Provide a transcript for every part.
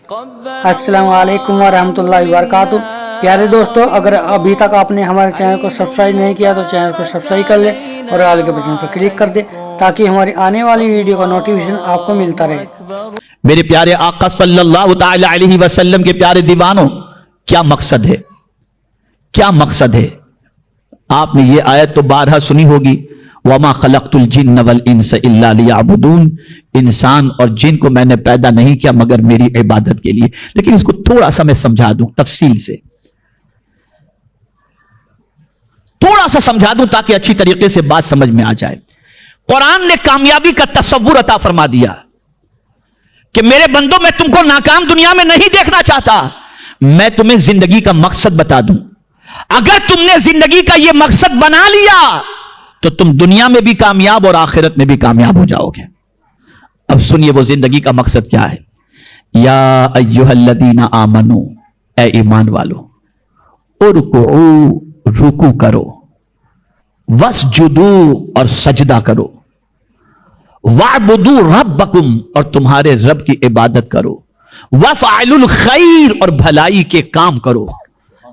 अस्सलाम वालेकुम वरहमतुल्लाहि वबरकातुहू। प्यारे दोस्तों, अगर अभी तक आपने हमारे चैनल को सब्सक्राइब नहीं किया तो चैनल को सब्सक्राइब कर ले और आल के बटन पर क्लिक कर दे ताकि हमारी आने वाली वीडियो का नोटिफिकेशन आपको मिलता रहे। मेरे प्यारे आका सल्लल्लाहु तआला अलैहि वसल्लम के प्यारे दीवानों, क्या मकसद है, क्या मकसद है? आपने ये आयत तो बारहा सुनी होगी, वमा खलक़तुल जिन्न वल इंस इल्ला लियअबुदून। इंसान और जिन को मैंने पैदा नहीं किया मगर मेरी इबादत के लिए। लेकिन इसको थोड़ा सा मैं समझा दूं तफसील से, थोड़ा सा समझा दूं ताकि अच्छी तरीके से बात समझ में आ जाए। कुरान ने कामयाबी का तसव्वुर अता फरमा दिया कि मेरे बंदों, मैं तुमको नाकाम दुनिया में नहीं देखना चाहता, मैं तुम्हें जिंदगी का मकसद बता दूं। अगर तुमने जिंदगी का यह मकसद बना लिया तो तुम दुनिया में भी कामयाब और आखिरत में भी कामयाब हो जाओगे। अब सुनिए वो जिंदगी का मकसद क्या है। या अय्युहल्लज़ीना आमनू, ए ईमान वालो, उरकुऊ, रुकू करो, वस्जुदू, और सजदा करो, वअबुदू रब्बकुम, और तुम्हारे रब की इबादत करो, वफ़अलुल खैर, और भलाई के काम करो,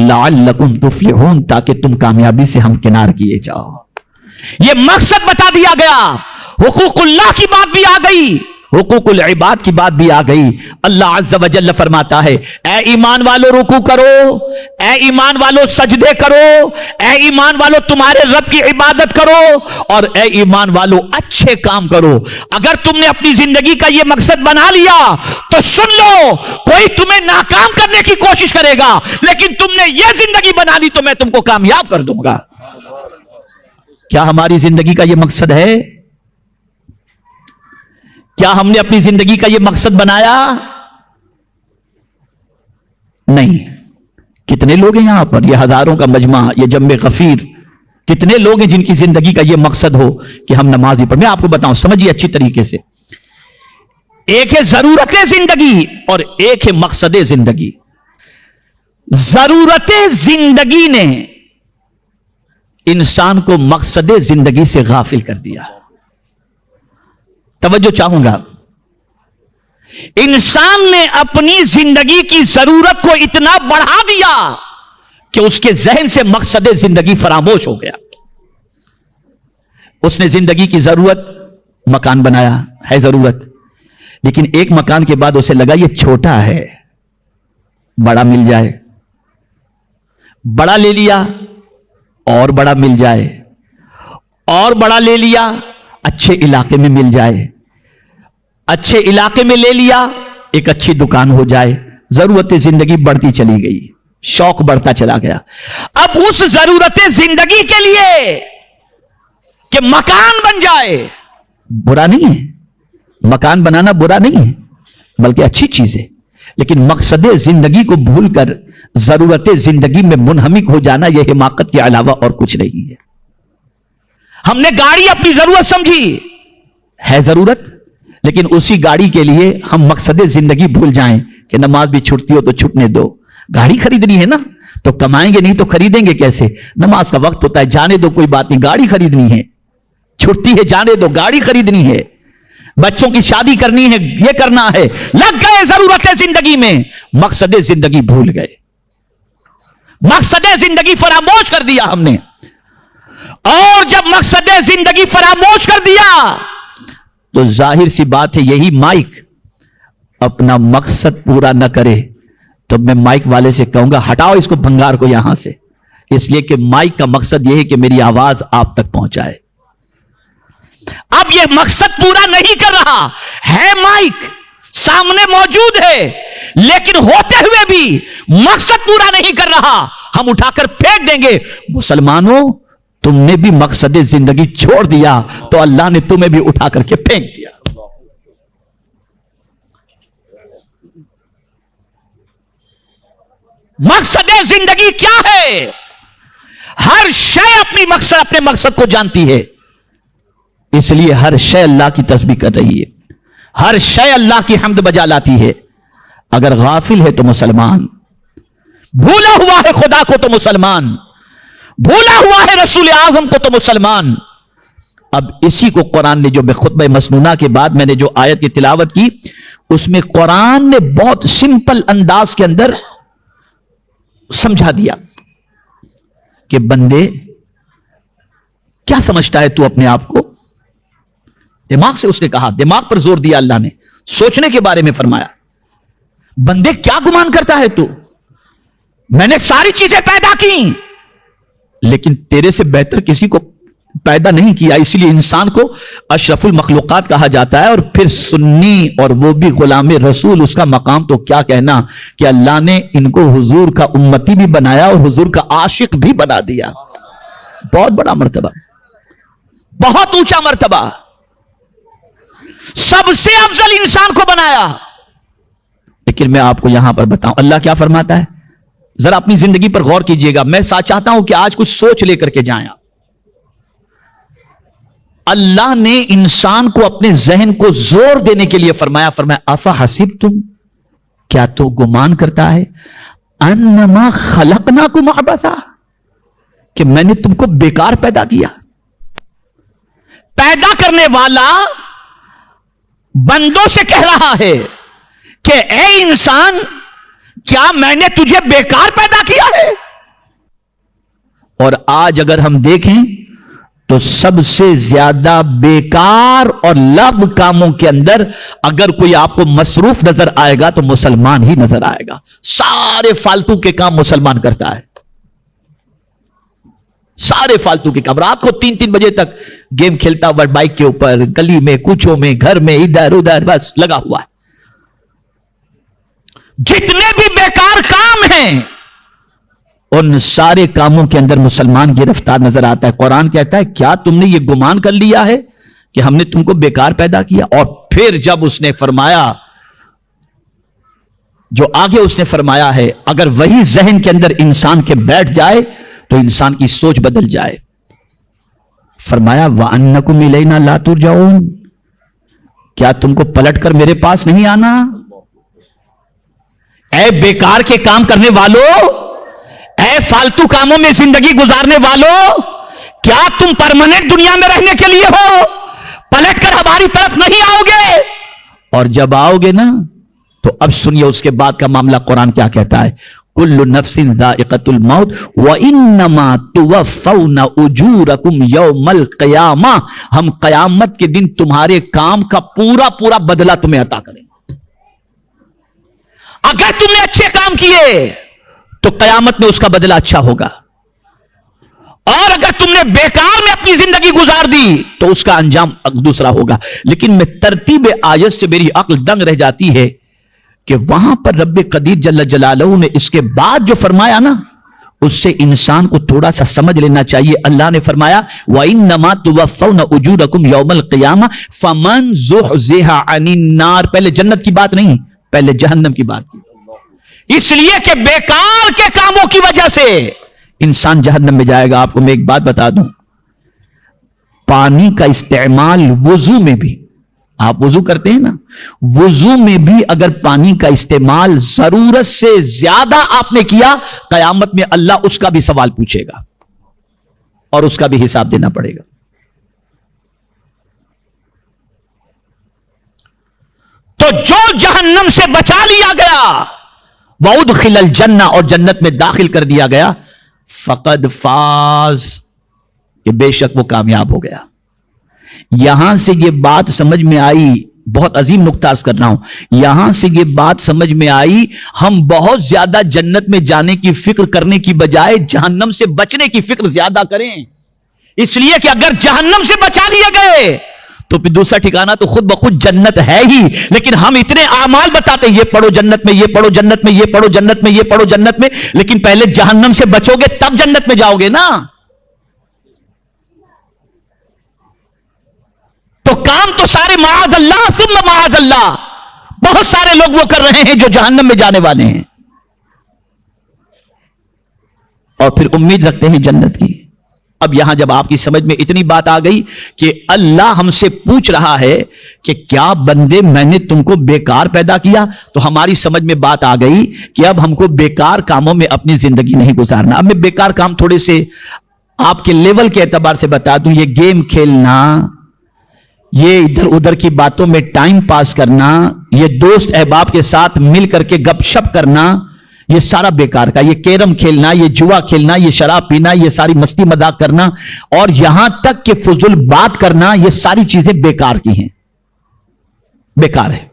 लअल्लकुम तुफ्लिहून, ताकि तुम कामयाबी से हमकिनार किए जाओ। ये मकसद बता दिया गया। हुकूकुल्लाह की बात भी आ गई, हुकूकुल इबाद की बात भी आ गई। अल्लाह अज़्ज़ा व जल्ल फरमाता है, ए ईमान वालो रुकू करो, ए ईमान वालो सजदे करो, ए ईमान वालो तुम्हारे रब की इबादत करो, और ए ईमान वालो अच्छे काम करो। अगर तुमने अपनी जिंदगी का यह मकसद बना लिया तो सुन लो, कोई तुम्हें नाकाम करने की कोशिश करेगा, लेकिन तुमने यह जिंदगी बना ली तो मैं तुमको कामयाब कर दूंगा। क्या हमारी जिंदगी का यह मकसद है? क्या हमने अपनी जिंदगी का यह मकसद बनाया? नहीं। कितने लोग हैं यहां पर, यह हजारों का मजमा, यह जम्मे गफीर, कितने लोग हैं जिनकी जिंदगी का यह मकसद हो कि हम नमाज ही पढ़ें? मैं आपको बताऊं, समझिए अच्छी तरीके से। एक है जरूरत जिंदगी और एक है मकसद जिंदगी। जरूरत जिंदगी ने इंसान को मकसद जिंदगी से गाफिल कर दिया। तवज्जो चाहूंगा, इंसान ने अपनी जिंदगी की जरूरत को इतना बढ़ा दिया कि उसके जहन से मकसद जिंदगी फरामोश हो गया। उसने जिंदगी की जरूरत, मकान बनाया है जरूरत, लेकिन एक मकान के बाद उसे लगा यह छोटा है, बड़ा मिल जाए, बड़ा ले लिया, और बड़ा मिल जाए, और बड़ा ले लिया, अच्छे इलाके में मिल जाए, अच्छे इलाके में ले लिया, एक अच्छी दुकान हो जाए, जरूरत जिंदगी बढ़ती चली गई, शौक बढ़ता चला गया। अब उस जरूरत जिंदगी के लिए कि मकान बन जाए, बुरा नहीं है, मकान बनाना बुरा नहीं है, बल्कि अच्छी चीज है, लेकिन मकसद जिंदगी को भूलकर जरूरत जिंदगी में मुनहमिक हो जाना यह हिमाकत के अलावा और कुछ नहीं है। हमने गाड़ी अपनी जरूरत समझी, है जरूरत, लेकिन उसी गाड़ी के लिए हम मकसद जिंदगी भूल जाएं कि नमाज भी छूटती हो तो छूटने दो, गाड़ी खरीदनी है ना, तो कमाएंगे नहीं तो खरीदेंगे कैसे? नमाज का वक्त होता है, जाने दो, कोई बात नहीं, गाड़ी खरीदनी है, छुट्टी है, जाने दो, गाड़ी खरीदनी है, बच्चों की शादी करनी है, ये करना है, लग गए जरूरत जिंदगी में, मकसद जिंदगी भूल गए, मकसद जिंदगी फरामोश कर दिया हमने। और जब मकसद जिंदगी फरामोश कर दिया तो जाहिर सी बात है, यही माइक अपना मकसद पूरा न करे तो मैं माइक वाले से कहूंगा हटाओ इसको, भंगार को यहां से, इसलिए कि माइक का मकसद यह है कि मेरी आवाज आप तक पहुंचाए। अब यह मकसद पूरा नहीं कर रहा है, माइक सामने मौजूद है, लेकिन होते हुए भी मकसद पूरा नहीं कर रहा, हम उठाकर फेंक देंगे। मुसलमानों, तुमने भी मकसद जिंदगी छोड़ दिया तो अल्लाह ने तुम्हें भी उठा करके फेंक दिया। मकसद जिंदगी क्या है? हर शय अपने मकसद को जानती है, इसलिए हर शय अल्लाह की तस्बीह कर रही है, हर शय अल्लाह की हम्द बजा लाती है। अगर गाफिल है तो मुसलमान, भूला हुआ है खुदा को तो मुसलमान, भूला हुआ है रसूल आजम को तो मुसलमान, اب اسی کو قرآن نے جو خطبہ مسنونہ کے بعد میں نے جو آیت کی تلاوت کی، اس میں قرآن نے بہت سمپل انداز کے اندر سمجھا دیا کہ بندے کیا سمجھتا ہے تو اپنے آپ کو؟ دماغ سے اس نے کہا، دماغ پر زور دیا اللہ نے، سوچنے کے بارے میں فرمایا، بندے کیا گمان کرتا ہے تو؟ میں نے ساری چیزیں پیدا کی لیکن تیرے سے بہتر کسی کو پیدا نہیں کیا، اس لیے انسان کو اشرف المخلوقات کہا جاتا ہے۔ اور پھر سنی اور وہ بھی غلام رسول، اس کا مقام تو کیا کہنا کہ اللہ نے ان کو حضور کا امتی بھی بنایا اور حضور کا عاشق بھی بنا دیا۔ بہت بڑا مرتبہ، بہت اونچا مرتبہ، سب سے افضل انسان کو بنایا۔ لیکن میں آپ کو یہاں پر بتاؤں اللہ کیا فرماتا ہے، ذرا اپنی زندگی پر غور کیجئے گا۔ میں چاہتا ہوں کہ آج کچھ سوچ لے کر کے جائیں۔ اللہ نے انسان کو اپنے ذہن کو زور دینے کے لیے فرمایا افحسبتم، کیا تو گمان کرتا ہے انما خلقناکم عبثا، کہ میں نے تم کو بیکار پیدا کیا؟ پیدا کرنے والا بندوں سے کہہ رہا ہے کہ اے انسان، کیا میں نے تجھے بیکار پیدا کیا ہے؟ اور آج اگر ہم دیکھیں تو سب سے زیادہ بیکار اور لغو کاموں کے اندر اگر کوئی آپ کو مصروف نظر آئے گا تو مسلمان ہی نظر آئے گا۔ سارے فالتو کے کام مسلمان کرتا ہے، سارے فالتو کے کام، رات کو 3 بجے تک گیم کھیلتا ہوا بائک کے اوپر، گلی میں، کوچوں میں، گھر میں، ادھر ادھر بس لگا ہوا ہے۔ جتنے بھی بیکار کام ہیں ان سارے کاموں کے اندر مسلمان گرفتار نظر آتا ہے۔ قرآن کہتا ہے کیا تم نے یہ گمان کر لیا ہے کہ ہم نے تم کو بیکار پیدا کیا؟ اور پھر جب اس نے فرمایا، جو آگے اس نے فرمایا ہے، اگر وہی ذہن کے اندر انسان کے بیٹھ جائے تو انسان کی سوچ بدل جائے۔ فرمایا وَأَنَّكُمْ إِلَيْنَا لَا تُرْجَعُونَ، کیا تم کو پلٹ کر میرے پاس نہیں آنا؟ اے بیکار کے کام کرنے والوں، اے فالتو کاموں میں زندگی گزارنے والوں، کیا تم پرماننٹ دنیا میں رہنے کے لیے ہو؟ پلٹ کر ہماری طرف نہیں آؤ گے؟ اور جب آؤ گے نا تو اب سنیے اس کے بعد کا معاملہ قرآن کیا کہتا ہے، کل نفس ذائقۃ الموت وانما توفون اجورکم یوم القیامہ، ہم قیامت کے دن تمہارے کام کا پورا پورا بدلہ تمہیں عطا کریں گے۔ اگر تم نے اچھے کام کیے تو قیامت میں اس کا بدلہ اچھا ہوگا، اور اگر تم نے بیکار میں اپنی زندگی گزار دی تو اس کا انجام دوسرا ہوگا۔ لیکن میں ترتیب آیت سے میری عقل دنگ رہ جاتی ہے کہ وہاں پر رب قدیر جل جلالہ نے اس کے بعد جو فرمایا نا، اس سے انسان کو تھوڑا سا سمجھ لینا چاہیے۔ اللہ نے فرمایا وَإِنَّمَا تُوَفَّوْنَ أُجُورَكُمْ يَوْمَ الْقِيَامَةِ فَمَنْ زُحْزِحَ عَنِ النَّارِ، پہلے جنت کی بات نہیں، پہلے جہنم کی بات کی۔ اس لیے کہ بیکار کے کاموں کی وجہ سے انسان جہنم میں جائے گا۔ آپ کو میں ایک بات بتا دوں، پانی کا استعمال وضو میں بھی، آپ وضو کرتے ہیں نا، وضو میں بھی اگر پانی کا استعمال ضرورت سے زیادہ آپ نے کیا، قیامت میں اللہ اس کا بھی سوال پوچھے گا اور اس کا بھی حساب دینا پڑے گا۔ تو جو جہنم سے بچا لیا گیا وَأُدْخِلَ الْجَنَّةَ، اور جنت میں داخل کر دیا گیا، فَقَدْ فَازَ، کہ بے شک وہ کامیاب ہو گیا۔ یہاں سے یہ بات سمجھ میں آئی، بہت عظیم نقطہ عرض کر رہا ہوں، یہاں سے یہ بات سمجھ میں آئی ہم بہت زیادہ جنت میں جانے کی فکر کرنے کی بجائے جہنم سے بچنے کی فکر زیادہ کریں، اس لیے کہ اگر جہنم سے بچا لیے گئے تو پھر دوسرا ٹھکانہ تو خود بخود جنت ہے ہی۔ لیکن ہم اتنے اعمال بتاتے ہیں، یہ پڑھو جنت میں، یہ پڑھو جنت میں، یہ پڑھو جنت میں، یہ پڑھو جنت میں، لیکن پہلے جہنم سے بچو گے تب جنت میں جاؤ گے نا۔ تو کام تو سارے معاذ اللہ ثم معاذ اللہ، بہت سارے لوگ وہ کر رہے ہیں جو جہنم میں جانے والے ہیں، اور پھر امید رکھتے ہیں جنت کی۔ اب یہاں جب آپ کی سمجھ میں اتنی بات آ گئی کہ اللہ ہم سے پوچھ رہا ہے کہ کیا بندے میں نے تم کو بیکار پیدا کیا، تو ہماری سمجھ میں بات آ گئی کہ اب ہم کو بیکار کاموں میں اپنی زندگی نہیں گزارنا۔ اب میں بیکار کام تھوڑے سے आपके लेवल के एतबार से बता दूं, ये गेम खेलना, ये इधर उधर की बातों में टाइम पास करना, ये दोस्त अहबाब के साथ मिल करके गपशप करना, ये सारा बेकार का। ये कैरम खेलना, ये जुआ खेलना, ये शराब पीना, ये सारी मस्ती मजाक करना और यहां तक कि फुजुल बात करना, ये सारी चीजें बेकार की हैं, बेकार है।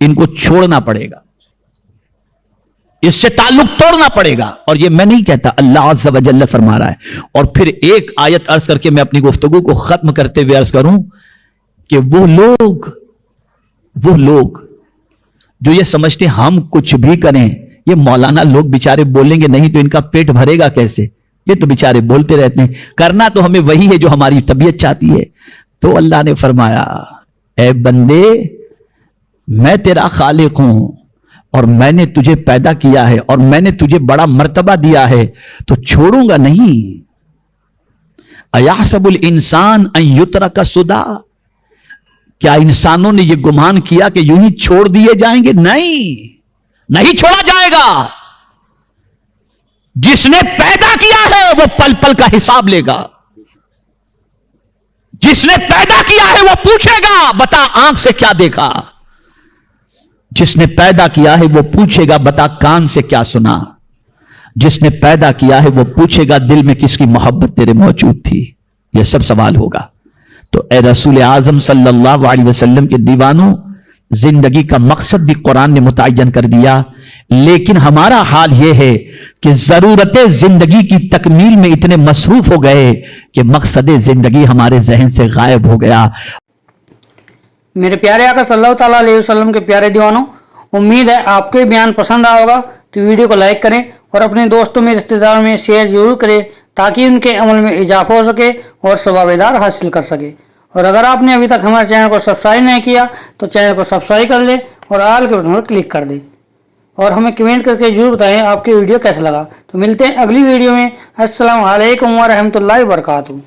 इनको छोड़ना पड़ेगा, इससे ताल्लुक तोड़ना पड़ेगा। और ये मैं नहीं कहता, अल्लाह अज़्ज़ व जल्ल फरमा रहा है। और फिर एक आयत अर्ज करके मैं अपनी गुफ्तगू को खत्म करते हुए अर्ज करूं कि वो लोग जो ये समझते हम कुछ भी करें, ये मौलाना लोग बेचारे बोलेंगे नहीं तो इनका पेट भरेगा कैसे, ये तो बेचारे बोलते रहते हैं, करना तो हमें वही है जो हमारी तबीयत चाहती है। तो अल्लाह ने फरमाया, ए बंदे, मैं तेरा खालिक हूं और मैंने तुझे पैदा किया है और मैंने तुझे बड़ा मर्तबा दिया है, तो छोड़ूंगा नहीं। अयाहसबुल इंसान अन युतरका सुदा, क्या इंसानों ने यह गुमान किया कि यूं ही छोड़ दिए जाएंगे? नहीं छोड़ा जाएगा। जिसने पैदा किया है वो पल पल का हिसाब लेगा। जिसने पैदा किया है वो पूछेगा, बता आंख से क्या देखा। जिसने पैदा किया है वो पूछेगा, बता कान से क्या सुना। जिसने पैदा किया है वो पूछेगा, दिल में किसकी मोहब्बत तेरे मौजूद थी। यह सब सवाल होगा। तो ए रसूल आजम सल्लल्लाहु अलैहि वसल्लम के दीवानों, जिंदगी का मकसद भी कुरान ने मुतय्यन कर दिया, लेकिन हमारा हाल यह है कि जरूरत जिंदगी की तकमील में इतने मसरूफ हो गए कि मकसद जिंदगी हमारे जहन से गायब हो गया। मेरे प्यारे आका सल्लल्लाहु ताला अलैहि वसल्लम के प्यारे दीवानों, उम्मीद है आपको ये बयान पसंद आया होगा। तो वीडियो को लाइक करें और अपने दोस्तों में, रिश्तेदारों में शेयर जरूर करें ताकि उनके अमल में इजाफा हो सके और सवाबेदार हासिल कर सके। और अगर आपने अभी तक हमारे चैनल को सब्सक्राइब नहीं किया तो चैनल को सब्सक्राइब कर ले और आल के बटन पर क्लिक कर दे और हमें कमेंट करके जरूर बताएं आपकी वीडियो कैसा लगा। तो मिलते हैं अगली वीडियो में। अस्सलाम वालेकुम व रहमतुल्लाहि व बरकातहू।